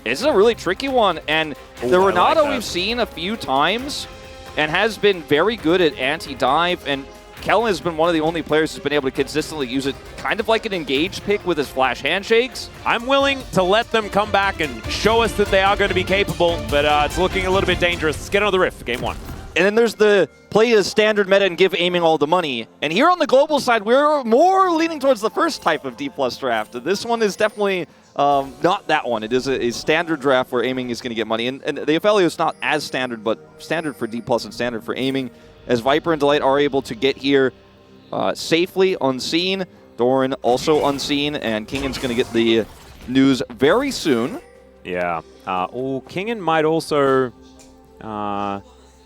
It's a really tricky one, and the Renato we've seen a few times and has been very good at anti-dive, and Kellen has been one of the only players who's been able to consistently use it kind of like an engaged pick with his flash handshakes. I'm willing to let them come back and show us that they are going to be capable, but it's looking a little bit dangerous. Let's get on the Rift, game 1. And then there's the play as standard meta and give aiming all the money. And here on the global side, we're more leaning towards the first type of D+ draft. This one is definitely not that one. It is a standard draft where aiming is going to get money. And the FLE is not as standard, but standard for D+ and standard for aiming. As Viper and Delight are able to get here safely unseen. Doran also unseen, and Kingan's going to get the news very soon. Yeah. Kingan might also...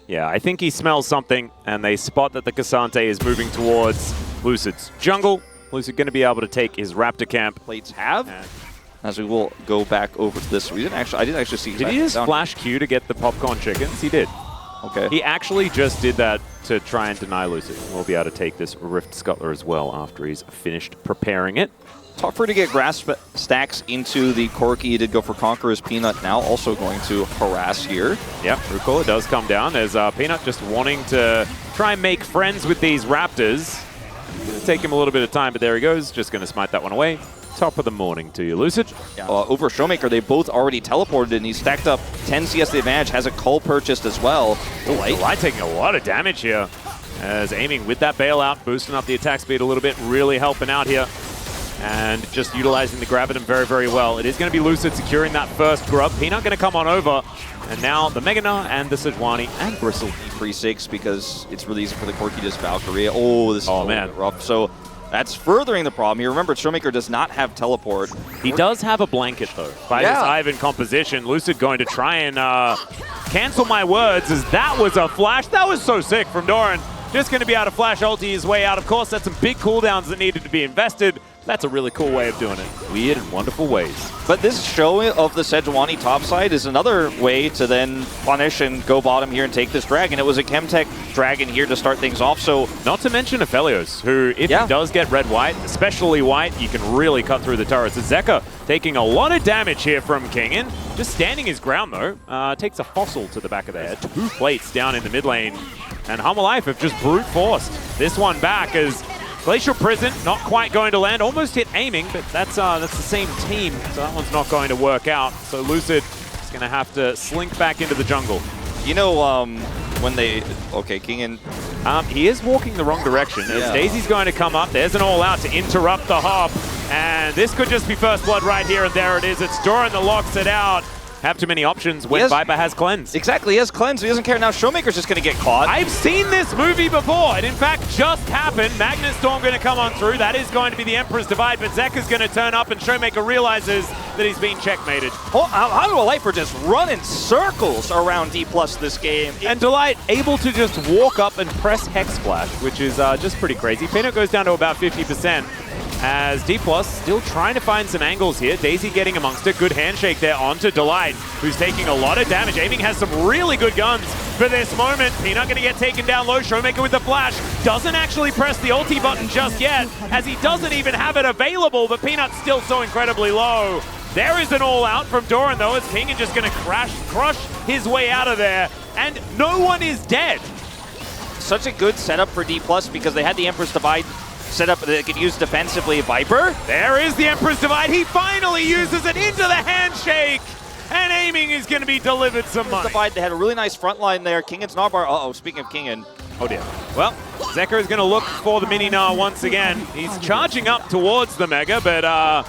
yeah, I think he smells something, and they spot that the Cassante is moving towards Lucid's jungle. Lucid going to be able to take his Raptor camp. Plates have, as we will go back over to this. I didn't actually see. Did he just flash Q to get the popcorn chickens? He did. Okay. He actually just did that to try and deny Lucid. We'll be able to take this Rift Scuttler as well after he's finished preparing it. Tougher to get grasp stacks into the Corki. He did go for Conqueror's Peanut, now also going to harass here. Yep, Rucola does come down. There's Peanut just wanting to try and make friends with these Raptors. It'll take him a little bit of time, but there he goes. Just going to smite that one away. Top of the morning to you, Lucid. Yeah. Over Showmaker, they both already teleported, and he's stacked up 10 CS the advantage, has a cull purchased as well. Delight taking a lot of damage here. As aiming with that bailout, boosting up the attack speed a little bit, really helping out here. And just utilizing the Graviton very, very well. It is going to be Lucid securing that first grub. Peanut going to come on over. And now the Meganar and the Sejuani and Bristle. 3-6 because it's really easy for the Corki to Valkyrie. Oh, this is a little bit rough. So that's furthering the problem here. Remember, Showmaker does not have teleport. He does have a blanket, though. By this Ivan composition, Lucid going to try and cancel my words, as that was a flash. That was so sick from Doran. Just going to be able to flash ulti his way out. Of course, that's some big cooldowns that needed to be invested. That's a really cool way of doing it. Weird and wonderful ways. But this show of the Sejuani topside is another way to then punish and go bottom here and take this dragon. It was a Chemtech dragon here to start things off, so... Not to mention Aphelios, who, if he does get red-white, especially white, you can really cut through the turrets. Zeka taking a lot of damage here from Kingan. Just standing his ground, though. Takes a fossil to the back of the head. 2 plates down in the mid lane. And Humalife have just brute forced this one back as Glacial Prison not quite going to land. Almost hit aiming, but that's the same team, so that one's not going to work out. So Lucid is going to have to slink back into the jungle. You know, when they... Okay, Kingan... he is walking the wrong direction. As Daisy's going to come up, there's an all-out to interrupt the hop. And this could just be first blood right here, and there it is. It's Doran that locks it out. Have too many options when Viper has Cleanse. Exactly, he has Cleanse, he doesn't care. Now Showmaker's just going to get caught. I've seen this movie before. It in fact just happened. Magnet Storm going to come on through. That is going to be the Emperor's Divide, but Zeka's going to turn up and Showmaker realizes that he's been checkmated. How do Lifer just run in circles around D+ this game? And Delight able to just walk up and press Hex Splash, which is just pretty crazy. Peanut goes down to about 50%. As D+ still trying to find some angles here. Daisy getting amongst it. Good handshake there onto Delight, who's taking a lot of damage. Aiming has some really good guns for this moment. Peanut going to get taken down low. Showmaker with the flash. Doesn't actually press the ulti button just yet, as he doesn't even have it available, but Peanut's still so incredibly low. There is an all-out from Doran, though, as Kingan just going to crush his way out of there, and no one is dead. Such a good setup for D+, because they had the Emperor's Divide set up that they could use defensively. Viper. There is the Emperor's Divide. He finally uses it into the handshake. And aiming is going to be delivered some money. Divide, they had a really nice front line there. Kingan's Narbar. Uh-oh, speaking of Kingan. Oh dear. Well, Zeka is going to look for the mini Gnar once again. He's charging up towards the Mega, but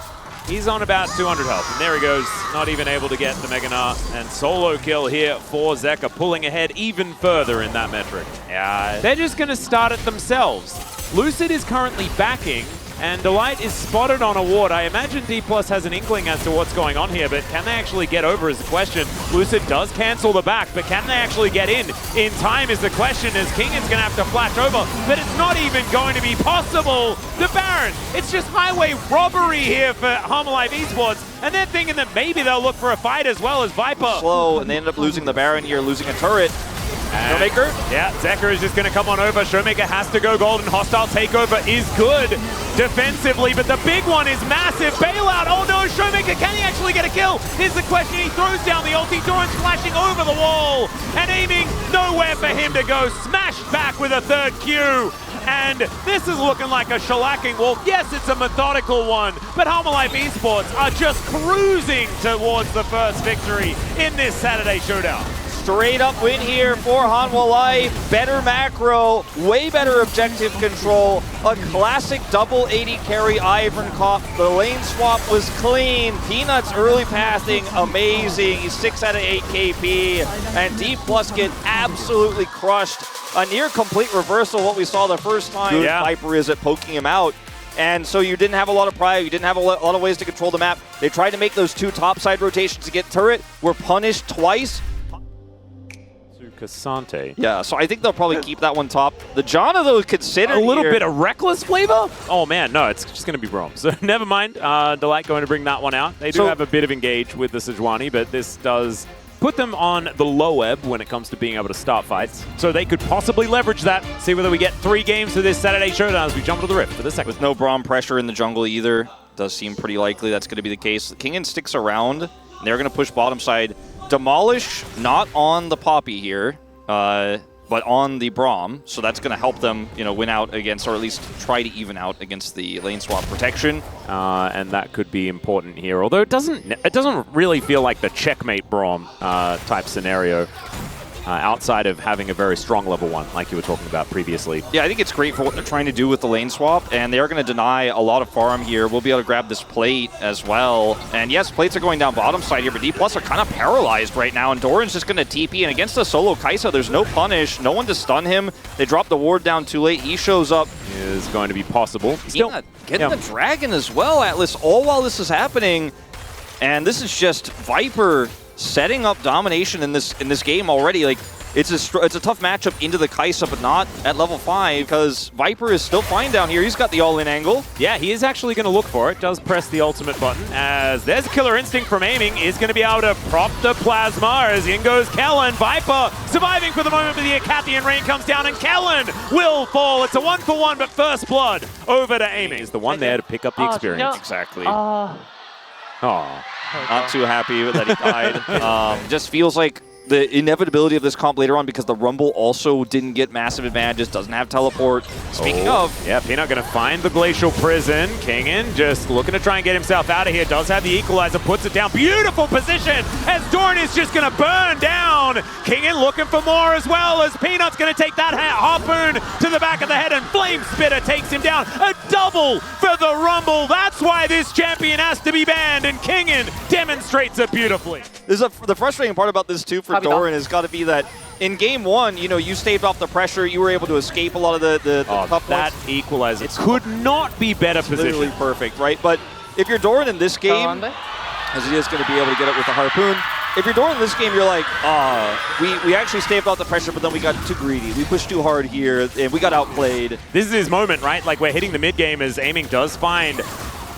he's on about 200 health. And there he goes, not even able to get the Mega Gnar. And solo kill here for Zeka, pulling ahead even further in that metric. Yeah, they're just going to start it themselves. Lucid is currently backing, and Delight is spotted on a ward. I imagine D+ has an inkling as to what's going on here, but can they actually get over is the question. Lucid does cancel the back, but can they actually get in time is the question, as Kingan's going to have to flash over, but it's not even going to be possible. The Baron, it's just highway robbery here for Harmalife Esports, and they're thinking that maybe they'll look for a fight as well as Viper. Slow, and they end up losing the Baron here, losing a turret. Showmaker? Yeah, Zeka is just going to come on over. Showmaker has to go golden. Hostile takeover is good defensively, but the big one is massive. Bailout. Oh no, Showmaker, can he actually actually get a kill? Here's the question. He throws down the ulti. Doran's flashing over the wall and aiming. Nowhere for him to go. Smashed back with a third Q. And this is looking like a shellacking wolf. Yes, it's a methodical one, but Life Esports are just cruising towards the first victory in this Saturday showdown. Straight up win here for Hanwha Life. Better macro, way better objective control. A classic double 80 carry Ivankov. The lane swap was clean. Peanuts early pathing, amazing. He's 6 out of 8 KP. And D+ get absolutely crushed. A near complete reversal of what we saw the first time. Yeah. Viper is at poking him out. And so you didn't have a lot of prio, you didn't have a lot of ways to control the map. They tried to make those 2 topside rotations to get turret, were punished twice. Casante. Yeah, so I think they'll probably keep that one top. The Janna, though, is considered a little here. bit of reckless flavor? Oh, man, no, it's just going to be Braum. So never mind. Delight going to bring that one out. They do have a bit of engage with the Sejuani, but this does put them on the low ebb when it comes to being able to start fights. So they could possibly leverage that. See whether we get 3 games for this Saturday showdown as we jump to the Rift for the second. With no Braum pressure in the jungle either. Does seem pretty likely that's going to be the case. Kingen sticks around. And they're going to push bottom side. Demolish not on the Poppy here. But on the Braum, so that's going to help them, win out against, or at least try to even out against the lane swap protection. And that could be important here. Although it doesn't really feel like the checkmate Braum type scenario. Outside of having a very strong level 1, like you were talking about previously. Yeah, I think it's great for what they're trying to do with the lane swap, and they are going to deny a lot of farm here. We'll be able to grab this plate as well. And yes, plates are going down bottom side here, but D+ are kind of paralyzed right now, and Doran's just going to TP, and against the solo Kai'Sa, there's no punish, no one to stun him. They drop the ward down too late. He shows up. Is going to be possible. Still getting the dragon as well, Atlas, all while this is happening. And this is just Viper setting up domination in this game already. Like, it's a tough matchup into the Kai'Sa, but not at level 5 because Viper is still fine down here. He's got the all-in angle. Yeah, he is actually going to look for it. Does press the ultimate button as there's a killer instinct from aiming. Is going to be able to prop the plasma as in goes Kellen. Viper surviving for the moment, but the Acathian rain comes down and Kellen will fall. It's a 1-for-1, but first blood over to aiming. Is the one there to pick up the experience. Exactly. Oh. Not too happy that he died. Just feels like the inevitability of this comp later on because the Rumble also didn't get massive advantages, doesn't have teleport. Speaking of... Yeah, Peanut going to find the Glacial Prison. Kingen just looking to try and get himself out of here. Does have the equalizer, puts it down. Beautiful position as Doran is just going to burn down. Kingen looking for more as well as Peanut's going to take that harpoon to the back of the head and Flame Spitter takes him down. A double for the Rumble. That's why this champion has to be banned and Kingen demonstrates it beautifully. The frustrating part about this too for Doran has got to be that in game 1, you staved off the pressure, you were able to escape a lot of the tough that points. Equalizer could not be better positioned. Literally perfect, right? But if you're Doran in this game, as he is going to be able to get it with the harpoon, if you're Doran in this game, you're like, we actually staved off the pressure, but then we got too greedy. We pushed too hard here, and we got outplayed. This is his moment, right? Like, we're hitting the mid game as aiming does find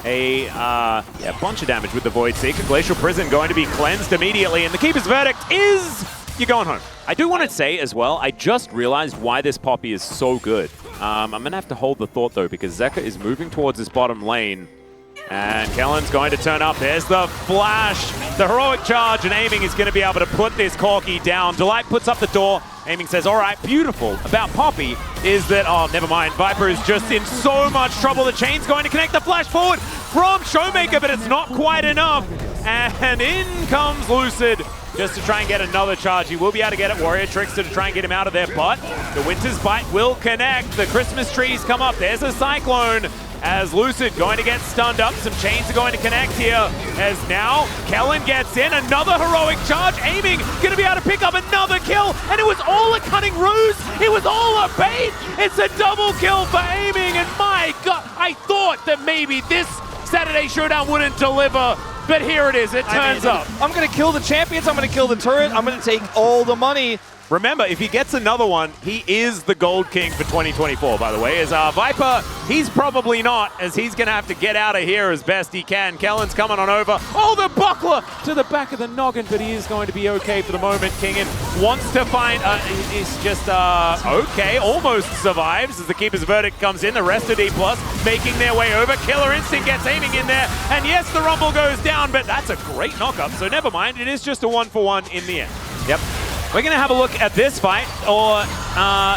a bunch of damage with the Void Seeker. Glacial Prison going to be cleansed immediately, and the Keeper's verdict is you're going home. I do want to say as well, I just realized why this Poppy is so good. I'm going to have to hold the thought, though, because Zeka is moving towards his bottom lane. And Kellen's going to turn up. There's the flash. The heroic charge, and aiming is going to be able to put this Corki down. Delight puts up the door. Aiming says, all right, beautiful. About Poppy is that, oh, never mind. Viper is just in so much trouble. The chain's going to connect the flash forward from Showmaker, but it's not quite enough. And in comes Lucid just to try and get another charge. He will be able to get it. Warrior Trickster to try and get him out of there, but the Winter's Bite will connect. The Christmas trees come up. There's a Cyclone. As Lucid going to get stunned up. Some chains are going to connect here. As now, Kellen gets in. Another heroic charge. Aiming, going to be able to pick up another kill. And it was all a cunning ruse. It was all a bait. It's a double kill for aiming. And my God, I thought that maybe this Saturday Showdown wouldn't deliver. But here it is. It turns up. I'm going to kill the champions. I'm going to kill the turret. I'm going to take all the money. Remember, if he gets another one, he is the Gold King for 2024, by the way. As Viper, he's probably not, as he's going to have to get out of here as best he can. Kellen's coming on over. Oh, the buckler to the back of the noggin, but he is going to be okay for the moment. Kingen wants to find, he's just okay, almost survives as the Keeper's Verdict comes in. The rest of D+ making their way over. Killer Instinct gets aiming in there, and yes, the Rumble goes down, but that's a great knock-up, so never mind. It is just a 1-for-1 in the end. Yep. We're going to have a look at this fight,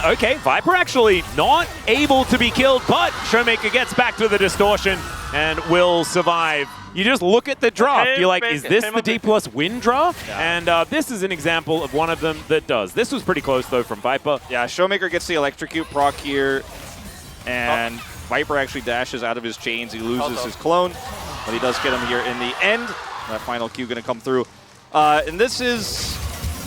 okay, Viper actually not able to be killed, but Showmaker gets back to the distortion and will survive. You just look at the draft, you're like, is this the D+ win draft? Yeah. And this is an example of one of them that does. This was pretty close, though, from Viper. Yeah, Showmaker gets the Electrocute proc here, and Viper actually dashes out of his chains. He loses his clone, but he does get him here in the end. That final Q going to come through. And this is...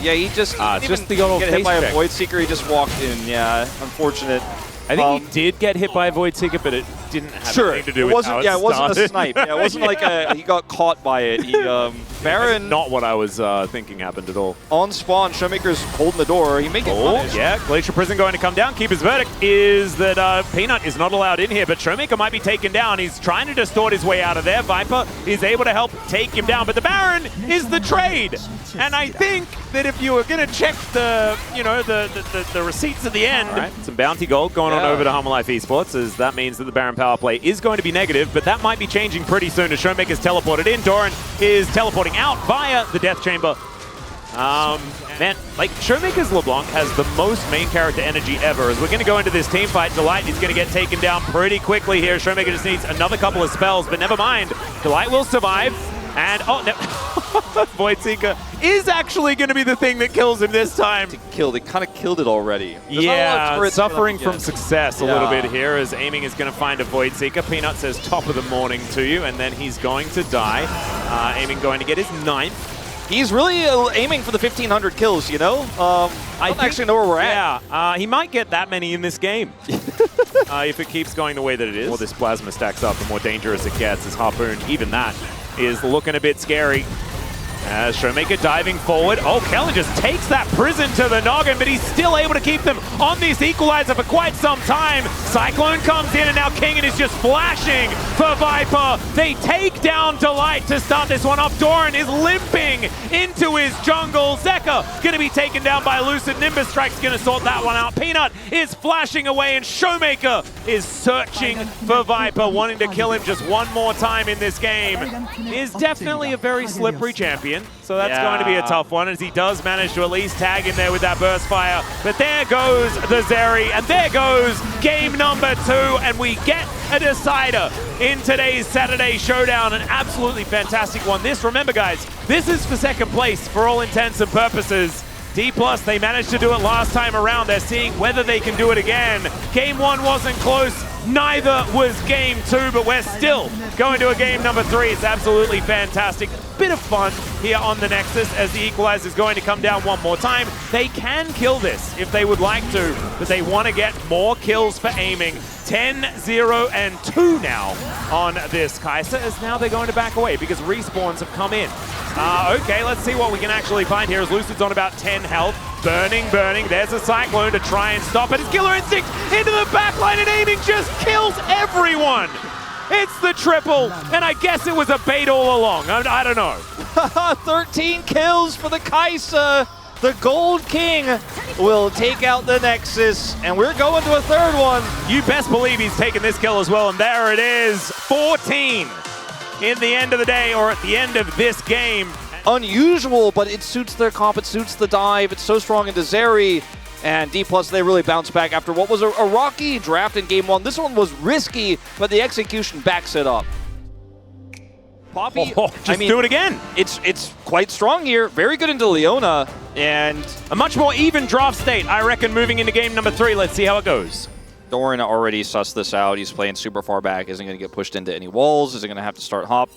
Yeah, he just just the old get hit by a Void Seeker. He just walked in. Yeah, unfortunate. I think he did get hit by a Void Seeker, but it didn't have anything to do with how it it wasn't a snipe. Yeah, it wasn't like he got caught by it. He, Baron... Not what I was thinking happened at all. On spawn, Showmaker's holding the door. He may get punished. Yeah, Glacier Prison going to come down. Keeper's Verdict is that Peanut is not allowed in here, but Showmaker might be taken down. He's trying to distort his way out of there. Viper is able to help take him down, but the Baron is the trade. And I think that if you were going to check the, the receipts at the end, some bounty gold going on over to Humble Life Esports, as that means that the Baron power play is going to be negative, but that might be changing pretty soon as Showmaker's teleported in. Doran is teleporting out via the Death Chamber. Man, like, Showmaker's LeBlanc has the most main character energy ever. As we're going to go into this team fight, Delight is going to get taken down pretty quickly here. Showmaker just needs another couple of spells, but never mind. Delight will survive. And, oh, no. Void Seeker is actually going to be the thing that kills him this time. They kind of killed it already. Yeah, suffering from success a little bit here as aiming is going to find a Void Seeker. Peanut says top of the morning to you, and then he's going to die. Aiming going to get his 9th. He's really aiming for the 1,500 kills, you know? I don't actually know where we're at. Yeah, he might get that many in this game. If it keeps going the way that it is. The more this Plasma stacks up, the more dangerous it gets as Harpoon. Even that is looking a bit scary. As Showmaker diving forward. Oh, Kellen just takes that prison to the noggin, but he's still able to keep them on this equalizer for quite some time. Cyclone comes in, and now Kingen is just flashing for Viper. They take down Delight to start this one off. Doran is limping into his jungle. Zeka going to be taken down by Lucid. Nimbus Strike's going to sort that one out. Peanut is flashing away, and Showmaker is searching for Viper, wanting to kill him just one more time in this game. Is definitely a very slippery champion. So that's going to be a tough one, as he does manage to at least tag in there with that burst fire. But there goes the Zeri, and there goes game number 2, and we get a decider in today's Saturday Showdown. An absolutely fantastic one. This, remember guys, this is for second place for all intents and purposes. D+, they managed to do it last time around. They're seeing whether they can do it again. Game 1 wasn't close. Neither was game 2, but we're still going to a game number 3. It's absolutely fantastic. Bit of fun here on the Nexus as the equalizer is going to come down one more time. They can kill this if they would like to, but they want to get more kills for aiming. 10, 0, and 2 now on this Kai'Sa, as now they're going to back away because respawns have come in. Okay, let's see what we can actually find here as Lucid's on about 10 health. Burning. There's a Cyclone to try and stop it. It's Killer Instinct into the backline, and aiming just kills everyone. It's the triple, and I guess it was a bait all along. I don't know. 13 kills for the Kai'Sa. The Gold King will take out the Nexus, and we're going to a third one. You best believe he's taking this kill as well, and there it is. 14 in the end of the day, or at the end of this game. Unusual, but it suits their comp, it suits the dive. It's so strong into Zeri. And D+, they really bounced back after what was a rocky draft in game 1. This one was risky, but the execution backs it up. Poppy, do it again. It's quite strong here. Very good into Leona, and a much more even draft state, I reckon, moving into game number 3. Let's see how it goes. Doran already sussed this out. He's playing super far back. Isn't going to get pushed into any walls. Isn't going to have to start hop.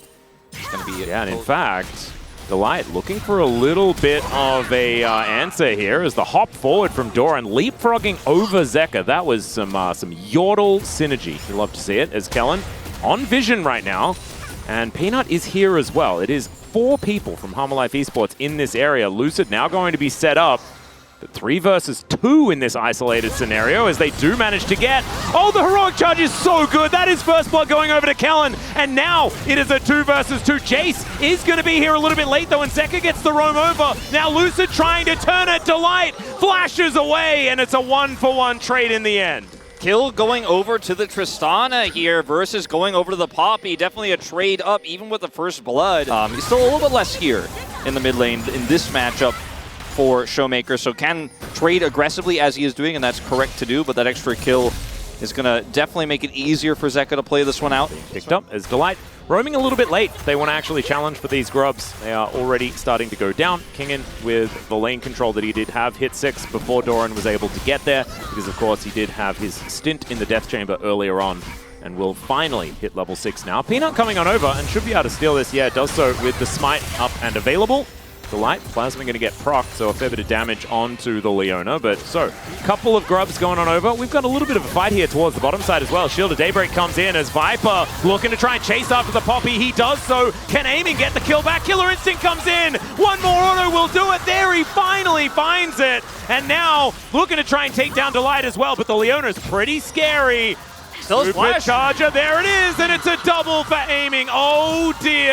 It's going to be and in fact, Delight looking for a little bit of a answer here as the hop forward from Doran, leapfrogging over Zeka. That was some Yordle synergy. You'd love to see it as Kellen on vision right now. And Peanut is here as well. It is 4 people from Humble Life Esports in this area. Lucid now going to be set up. But 3 versus 2 in this isolated scenario as they do manage to get... Oh, the heroic charge is so good. That is first blood going over to Kellen. And now it is a 2 versus 2. Jace is going to be here a little bit late, though, and Zeka gets the roam over. Now Lucid trying to turn it. Delight flashes away, and it's a 1-for-1 trade in the end. Kill going over to the Tristana here versus going over to the Poppy. Definitely a trade up, even with the first blood. He's still a little bit less here in the mid lane in this matchup for Showmaker, so can trade aggressively as he is doing, and that's correct to do, but that extra kill is going to definitely make it easier for Zeka to play this one out. Picked up as Delight roaming a little bit late. They want to actually challenge for these grubs. They are already starting to go down. Kingen with the lane control that he did have hit 6 before Doran was able to get there, because of course he did have his stint in the Death Chamber earlier on, and will finally hit level 6 now. Peanut coming on over and should be able to steal this. Yeah, does so with the smite up and available. Delight, Plasma going to get procced, so a fair bit of damage onto the Leona. But so, couple of grubs going on over. We've got a little bit of a fight here towards the bottom side as well. Shield of Daybreak comes in as Viper looking to try and chase after the Poppy. He does so. Can Aiming get the kill back? Killer Instinct comes in. One more auto will do it. There he finally finds it. And now looking to try and take down Delight as well. But the Leona's pretty scary. Supercharger, there it is, and it's a double for Aiming. Oh dear.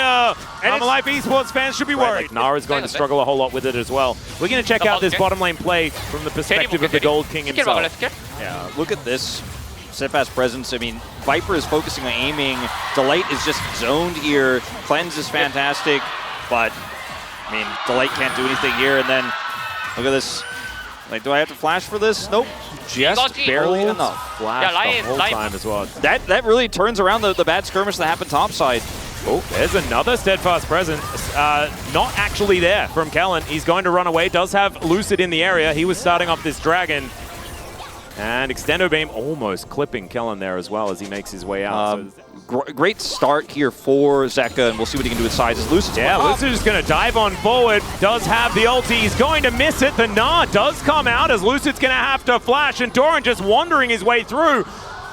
And Life Esports fans should be worried. Like Nara's going to struggle a whole lot with it as well. We're going to check out this bottom lane play from the perspective of the Gold King himself. Yeah, look at this steadfast presence. I mean, Viper is focusing on Aiming. Delight is just zoned here. Cleanse is fantastic, but I mean, Delight can't do anything here. And then look at this. Like, do I have to flash for this? Nope. Just barely enough. Flash the whole time as well. That really turns around the bad skirmish that happened topside. Oh, there's another steadfast presence. Not actually there from Kellen. He's going to run away. Does have Lucid in the area. He was starting off this dragon. And Extendo Beam almost clipping Kellen there as well as he makes his way out. Great start here for Zeka, and we'll see what he can do with sides. Lucid, Lucid is going to dive on forward. Does have the ulti. He's going to miss it. The Gnar does come out as Lucid's going to have to flash, and Doran just wandering his way through.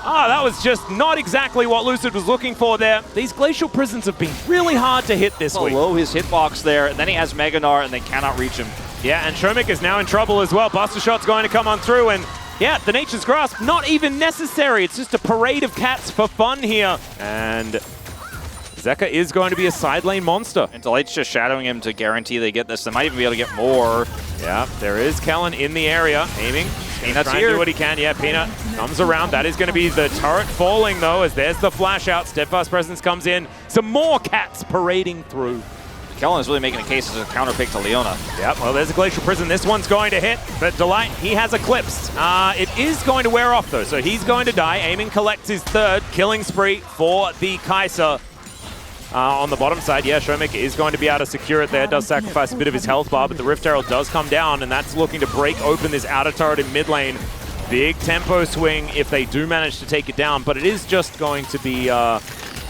That was just not exactly what Lucid was looking for there. These Glacial Prisons have been really hard to hit this week. Below his hitbox there, and then he has Mega Gnar, and they cannot reach him. Yeah, and Showmaker is now in trouble as well. Buster Shot's going to come on through, and yeah, the Nature's Grasp, not even necessary. It's just a parade of cats for fun here. And Zeka is going to be a side lane monster. And Delight's just shadowing him to guarantee they get this. They might even be able to get more. Yeah, there is Kellen in the area, aiming. Peanut's trying to do what he can. Yeah, Peanut comes around. That is going to be the turret falling, though, as there's the flash out. Steadfast Presence comes in. Some more cats parading through. Kellen is really making a case as a counter pick to Leona. Yep, well, there's a Glacial Prison. This one's going to hit, but Delight, he has Eclipsed. It is going to wear off, though, so he's going to die. Aiming collects his third killing spree for the Kai'Sa. On the bottom side, yeah, Showmaker is going to be able to secure it there. Does sacrifice a bit of his health bar, but the Rift Herald does come down, and that's looking to break open this outer turret in mid lane. Big tempo swing if they do manage to take it down, but it is just going to be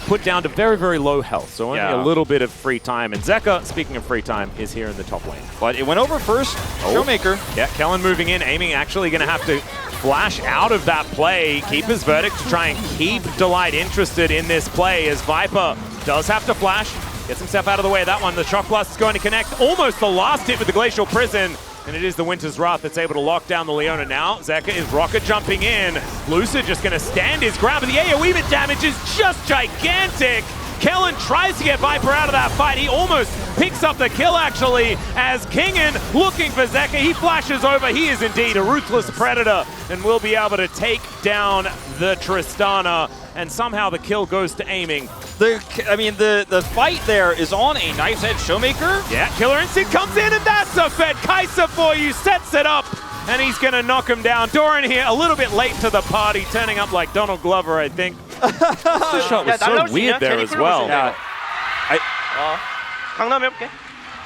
put down to very, very low health, so only a little bit of free time. And Zeka, speaking of free time, is here in the top lane. But it went over first. Showmaker. Yeah, Kellen moving in, Aiming actually going to have to flash out of that play, keep his verdict to try and keep Delight interested in this play as Viper does have to flash, gets himself out of the way of that one. The Shock Blast is going to connect, almost the last hit with the Glacial Prison. And it is the Winter's Wrath that's able to lock down the Leona now. Zeka is rocket jumping in. Lucid just going to stand his ground, but the AoE bit damage is just gigantic. Kellen tries to get Viper out of that fight. He almost picks up the kill, actually, as Kingen looking for Zeka. He flashes over. He is indeed a ruthless predator and will be able to take down the Tristana. And somehow the kill goes to Aiming. The fight there is on a knife's edge. Showmaker. Yeah, Killer Instinct comes in, and that's a Fed Kai'Sa for you. Sets it up, and he's going to knock him down. Doran here, a little bit late to the party, turning up like Donald Glover, I think. The shot was so weird there as well. Yeah.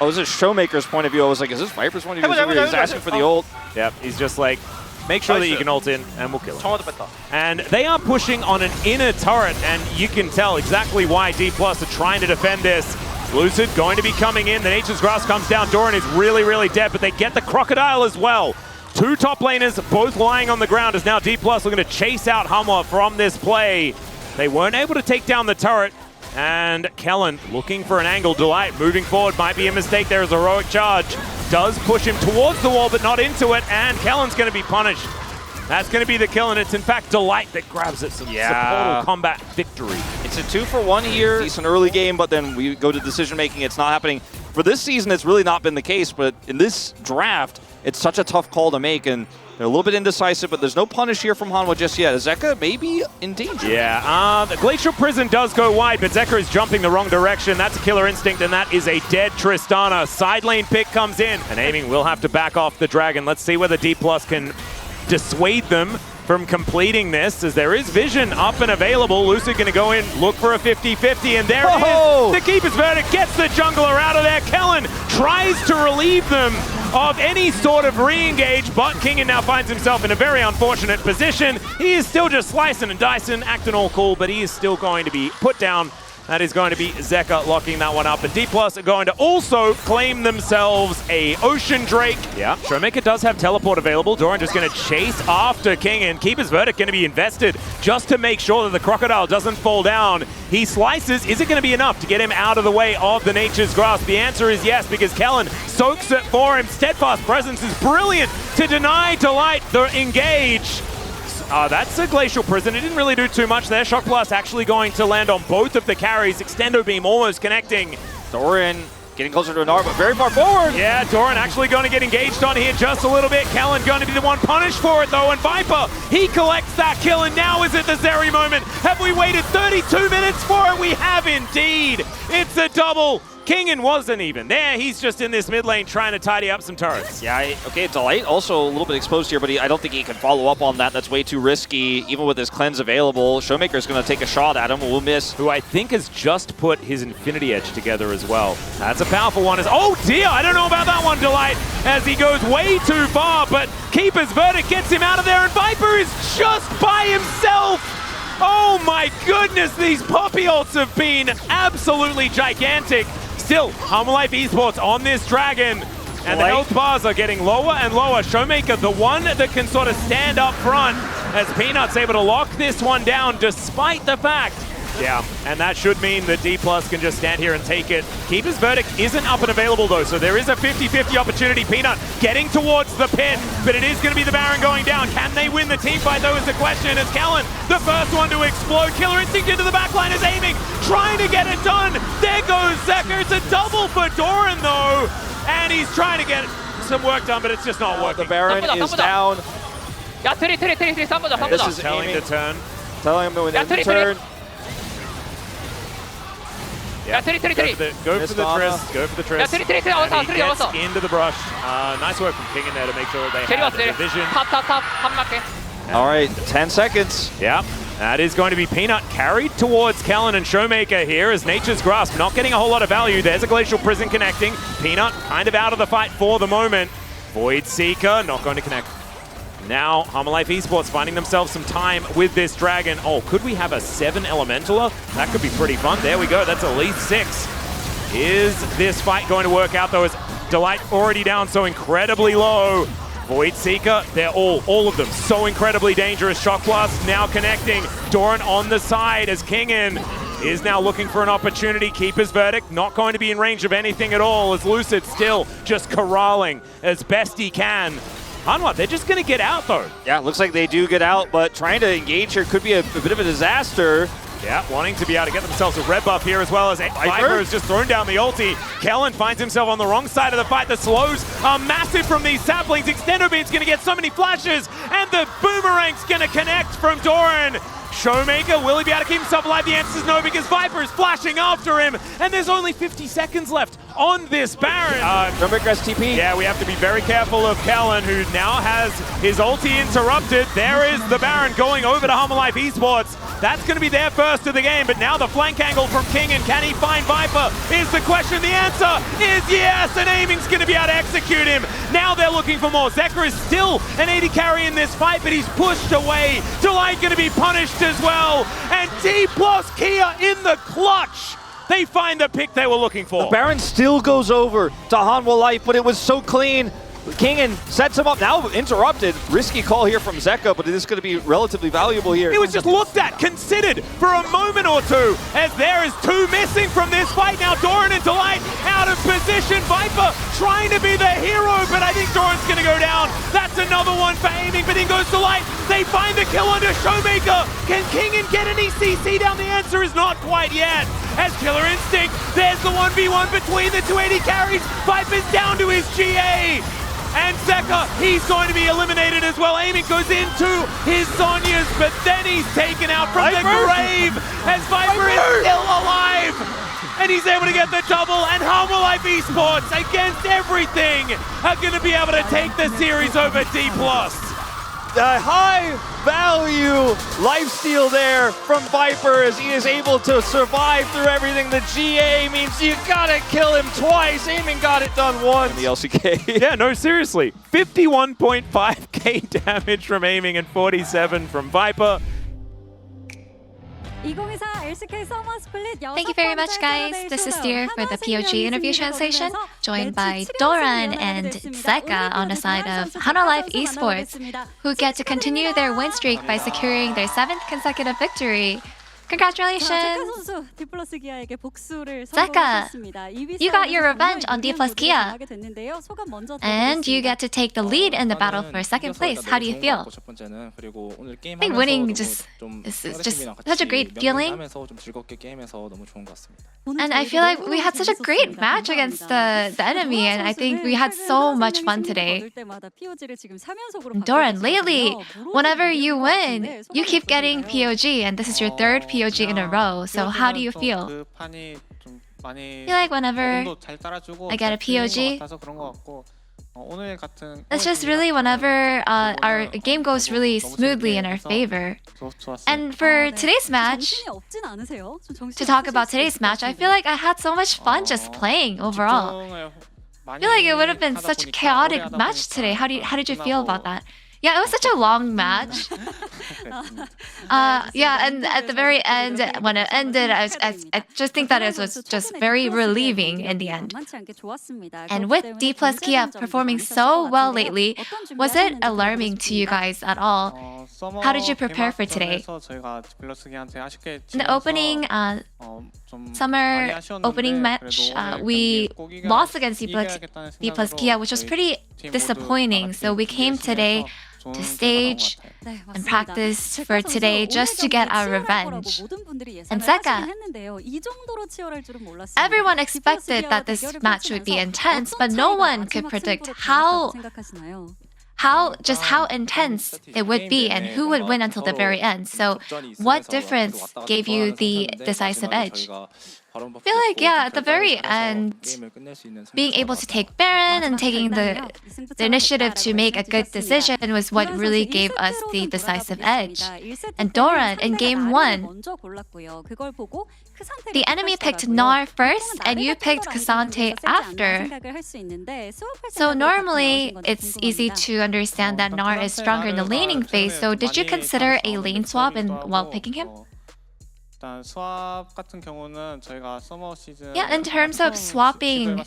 This is Showmaker's point of view. I was like, is this Viper's point of view? He's asking for the ult. Yep, he's just like, make sure that you can ult in, and we'll kill him. And they are pushing on an inner turret, and you can tell exactly why D+ are trying to defend this. Lucid going to be coming in. The Nature's Grasp comes down. Doran is really, really dead, but they get the Crocodile as well. Two top laners, both lying on the ground, as now D+ looking to chase out Hummer from this play. They weren't able to take down the turret, and Kellen looking for an angle. Delight moving forward might be a mistake. There is a heroic charge. does push him towards the wall, but not into it, and Kellen's going to be punished. That's going to be the kill, and it's in fact Delight that grabs it. Some supportal combat victory. It's a 2-for-1 here. Decent early game, but then we go to decision-making. It's not happening. For this season, it's really not been the case, but in this draft, it's such a tough call to make, and they're a little bit indecisive, but there's no punish here from Hanwha just yet. Zeka maybe in danger. Yeah, the Glacial Prison does go wide, but Zeka is jumping the wrong direction. That's a Killer Instinct, and that is a dead Tristana. Side lane pick comes in, and Aiming will have to back off the Dragon. Let's see whether D+ can dissuade them from completing this, as there is vision up and available. Lucid going to go in, look for a 50-50, and there it is. The Keeper's Verdict gets the jungler out of there. Kellen tries to relieve them of any sort of re-engage, but Kingen now finds himself in a very unfortunate position. He is still just slicing and dicing, acting all cool, but he is still going to be put down. That is going to be Zeka locking that one up. And D+ are going to also claim themselves a Ocean Drake. Yeah, Showmaker does have teleport available. Doran just going to chase after King, and Keeper's Verdict going to be invested just to make sure that the Crocodile doesn't fall down. He slices. Is it going to be enough to get him out of the way of the Nature's Grasp? The answer is yes, because Kellen soaks it for him. Steadfast Presence is brilliant to deny Delight the engage. That's a Glacial Prison. It didn't really do too much there. Shock Blast actually going to land on both of the carries. Extendo Beam almost connecting. Doran getting closer to Anar, but very far forward. Yeah, Doran actually going to get engaged on here just a little bit. Kellen going to be the one punished for it, though. And Viper, he collects that kill, and now is it the Zeri moment? Have we waited 32 minutes for it? We have indeed. It's a double. Kingen wasn't even there. He's just in this mid lane trying to tidy up some turrets. Yeah, okay, Delight also a little bit exposed here, but I don't think he can follow up on that. That's way too risky, even with his cleanse available. Showmaker's going to take a shot at him. We'll miss. Who I think has just put his Infinity Edge together as well. That's a powerful one. Oh dear, I don't know about that one, Delight, as he goes way too far, but Keeper's Verdict gets him out of there, and Viper is just by himself. Oh my goodness, these Poppy ults have been absolutely gigantic. Still, Hanwha Life Esports on this Dragon, and the health bars are getting lower and lower. Showmaker, the one that can sort of stand up front, as Peanut's able to lock this one down despite the fact. Yeah, and that should mean that D+ can just stand here and take it. Keeper's Verdict isn't up and available though, so there is a 50-50 opportunity. Peanut getting towards the pit, but it is going to be the Baron going down. Can they win the team fight though is the question, as Kellen, the first one to explode. Killer Instinct into the backline is aiming, trying to get it done. There goes Zeka. It's a double for Doran though, and he's trying to get some work done, but it's just not working. The Baron is down. This is telling to turn. Telling him to turn. Yeah, go for the Tris, go for the Tris. And he gets into the brush. Nice work from King in there to make sure that they have the vision. All right, 10 seconds. Yeah, that is going to be Peanut carried towards Kellen and Showmaker here as Nature's Grasp not getting a whole lot of value. There's a Glacial Prison connecting. Peanut kind of out of the fight for the moment. Void Seeker not going to connect. Now, Hanwha Life Esports finding themselves some time with this Dragon. Oh, could we have a 7 Elementaler? That could be pretty fun. There we go. That's at least 6. Is this fight going to work out, though, as Delight already down so incredibly low? Void Seeker, they're all of them so incredibly dangerous. Shock Blast now connecting. Doran on the side as Kingen is now looking for an opportunity. Keeper's Verdict not going to be in range of anything at all, as Lucid still just corralling as best he can. Hanwha, they're just going to get out, though. Yeah, looks like they do get out, but trying to engage here could be a bit of a disaster. Yeah, wanting to be able to get themselves a red buff here, as well as Viper has just thrown down the ulti. Kellen finds himself on the wrong side of the fight. The slows are massive from these saplings. Extendo Beam's going to get so many flashes, and the Boomerang's going to connect from Doran. Showmaker, will he be able to keep himself alive? The answer is no, because Viper is flashing after him, and there's only 50 seconds left on this Baron. Showmaker has TP. Yeah, we have to be very careful of Kellen, who now has his ulti interrupted. There is the Baron going over to Hanwha Life Esports. That's going to be their first of the game, but now the flank angle from Kingen. Can he find Viper? Is the question. The answer is yes, and Aiming's going to be able to execute him. Now they're looking for more. Zeka is still an 80 carry in this fight, but he's pushed away. Delight going to be punished as well, and D+ Kia in the clutch. They find the pick they were looking for. The Baron still goes over to Hanwha Life, but it was so clean. Kingen sets him up, now interrupted. Risky call here from Zeka, but it is going to be relatively valuable here. It was just looked at, considered for a moment or two, as there is 2 missing from this fight. Now Doran and Delight out of position. position. Viper trying to be the hero, but I think Doran's going to go down. That's another one for aiming, but in goes to Light. They find the kill onto Showmaker. Can Kingen get any CC down? The answer is not quite yet. As Killer Instinct, there's the 1v1 between the 280 carries. Viper's down to his GA. And Zeka, he's going to be eliminated as well. Aiming goes into his Sonya's, but then he's taken out from the grave as Viper is still alive. And he's able to get the double, and Humble Life Esports, against everything, are going to be able to take the series over D+. A high-value lifesteal there from Viper as he is able to survive through everything. The GA means you gotta kill him twice. Aiming got it done once. In the LCK. Yeah, no, seriously. 51.5k damage from Aiming and 47 from Viper. Thank you very much, guys. This is Dear for the POG interview translation, joined by Doran and Zeka on the side of Hana Life Esports, who get to continue their win streak by securing their 7th consecutive victory. Congratulations! Zeka, you got your revenge on D+ Kia, and you get to take the lead in the battle for 2nd place. How do you feel? I think winning is just such a great feeling. And I feel like we had such a great match against the enemy, and I think we had so much fun today. Doran, lately, whenever you win, you keep getting POG, and this is your 3rd POG in a row. So how do you feel? I feel like whenever I get a POG, it's just really whenever our game goes really smoothly in our favor. And for today's match, to talk about today's match, I feel like I had so much fun just playing overall. I feel like it would have been such a chaotic match today. How did you feel about that? Yeah, it was such a long match. Yeah, and at the very end, when it ended, I just think that it was just very relieving in the end. And with D+ Kia performing so well lately, was it alarming to you guys at all? How did you prepare for today? In the opening summer opening match, we lost against D+ Kia, which was pretty disappointing. So we came today to stage and practice for today just to get our revenge. And Zeka, everyone expected that this match would be intense, but no one could predict how intense it would be and who would win until the very end. So what difference gave you the decisive edge? I feel like, yeah, at the very end, being able to take Baron and taking the initiative to make a good decision was what really gave us the decisive edge. And Doran, in Game 1, the enemy picked Gnar first, and you picked K'Sante after. So normally, it's easy to understand that Gnar is stronger in the laning phase, so did you consider a lane swap while picking him? Yeah, in terms of swapping, I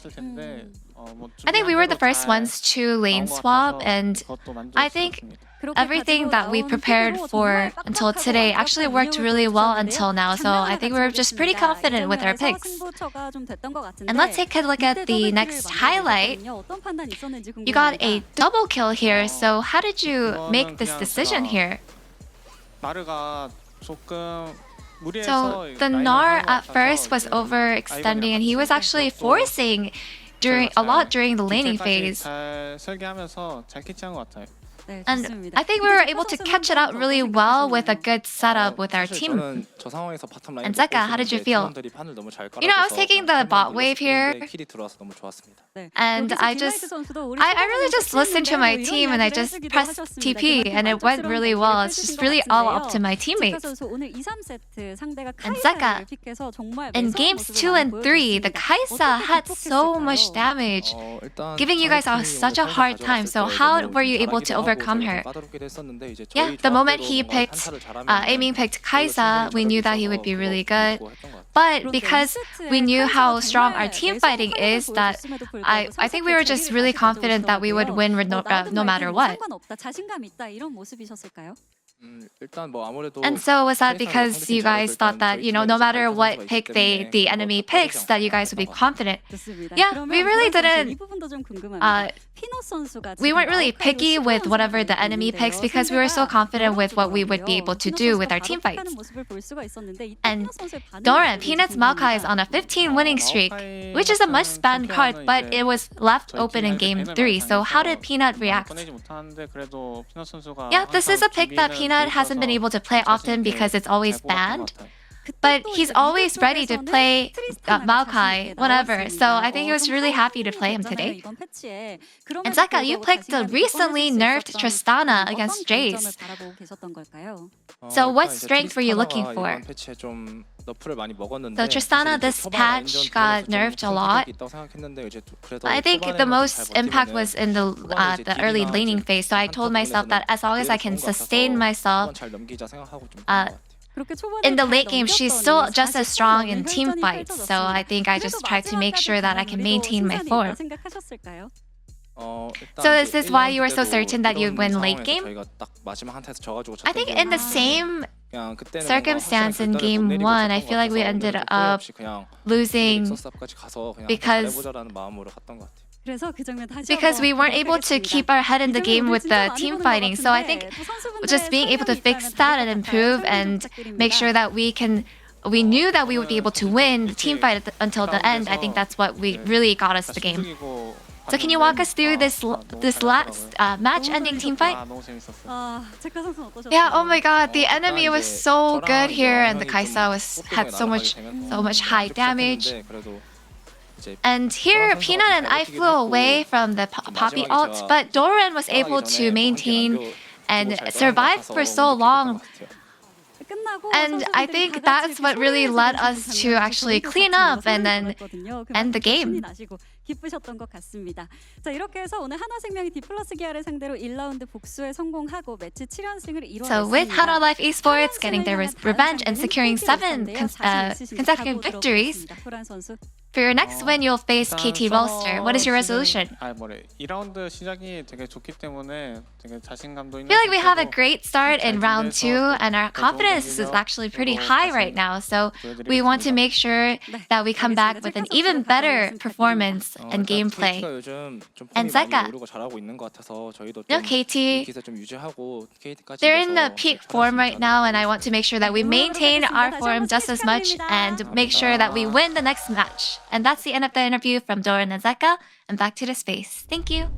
think we were the first ones to lane swap, and I think everything that we prepared for until today actually worked really well until now, so I think we're just pretty confident with our picks. And let's take a look at the next highlight. You got a double kill here, so how did you make this decision here? So the Gnar at first was overextending, and he was actually forcing a lot during the laning phase. And I think we were able to catch it out really well with a good setup with our team. And Zeka, how did you feel? You know, I was taking the bot wave here, and I really just listened to my team, and I just pressed TP, and it went really well. It's just really all up to my teammates. And Zeka, in games 2 and 3, the Kai'Sa had so much damage, giving you guys such a hard time. So how were you able to overcome her? Yeah, the moment he picked, Aiming picked Kai'Sa, we knew that he would be really good. But because we knew how strong our team fighting is, that I think we were just really confident that we would win no matter what. And so was that because you guys thought that, no matter what pick the enemy picks, that you guys would be confident? Yeah, we really didn't. We weren't really picky with whatever the enemy picks because we were so confident with what we would be able to do with our team fights. And Doran, Peanut's Maokai is on a 15 winning streak, which is a must-ban card, but it was left open in Game 3. So how did Peanut react? Yeah, this is a pick that Peanut hasn't been able to play often because it's always banned. But he's always ready to play Maokai whenever, so I think he was really happy to play him today. And Zeka, you picked the recently nerfed Tristana against Jace. So what strength were you looking for? So Tristana, this patch got nerfed a lot. I think the most impact was in the early laning phase, so I told myself that as long as I can sustain myself in the late game, she's still just as strong in team fights, so I think I just tried to make sure that I can maintain my form. So is this why you were so certain that you'd win late game? I think in the same circumstance in Game 1, I feel like we ended up losing because we weren't able to keep our head in the game with the team fighting. So I think just being able to fix that and improve and make sure that we knew that we would be able to win the team fight until the end. I think that's what really got us the game. So can you walk us through this last match-ending team fight? Yeah, oh my god, the enemy was so good here, and the Kaisa had so much high damage. And here, Peanut and I flew away from the Poppy ult, but Doran was able to maintain and survive for so long. And I think that's what really led us to actually clean up and then end the game. 기쁘셨던 것 같습니다. 자, 이렇게 해서 오늘 하나생명이 디플러스 기아를 상대로 1라운드 복수에 성공하고 매치 7연승을 이뤄냈습니다. So with Hana Life Esports getting their revenge and securing 7 consecutive victories, for your next win you'll face KT Rolster. What is your resolution? I feel like we have a great start in round 2 and our confidence is actually pretty high right now. So we want to make sure that we come back with an even better performance and gameplay. And Zeka, KT, they're in the peak form right now, and I want to make sure that we maintain our form just as much and make sure that we win the next match. And that's the end of the interview from Doran and Zeka, and back to the space. Thank you.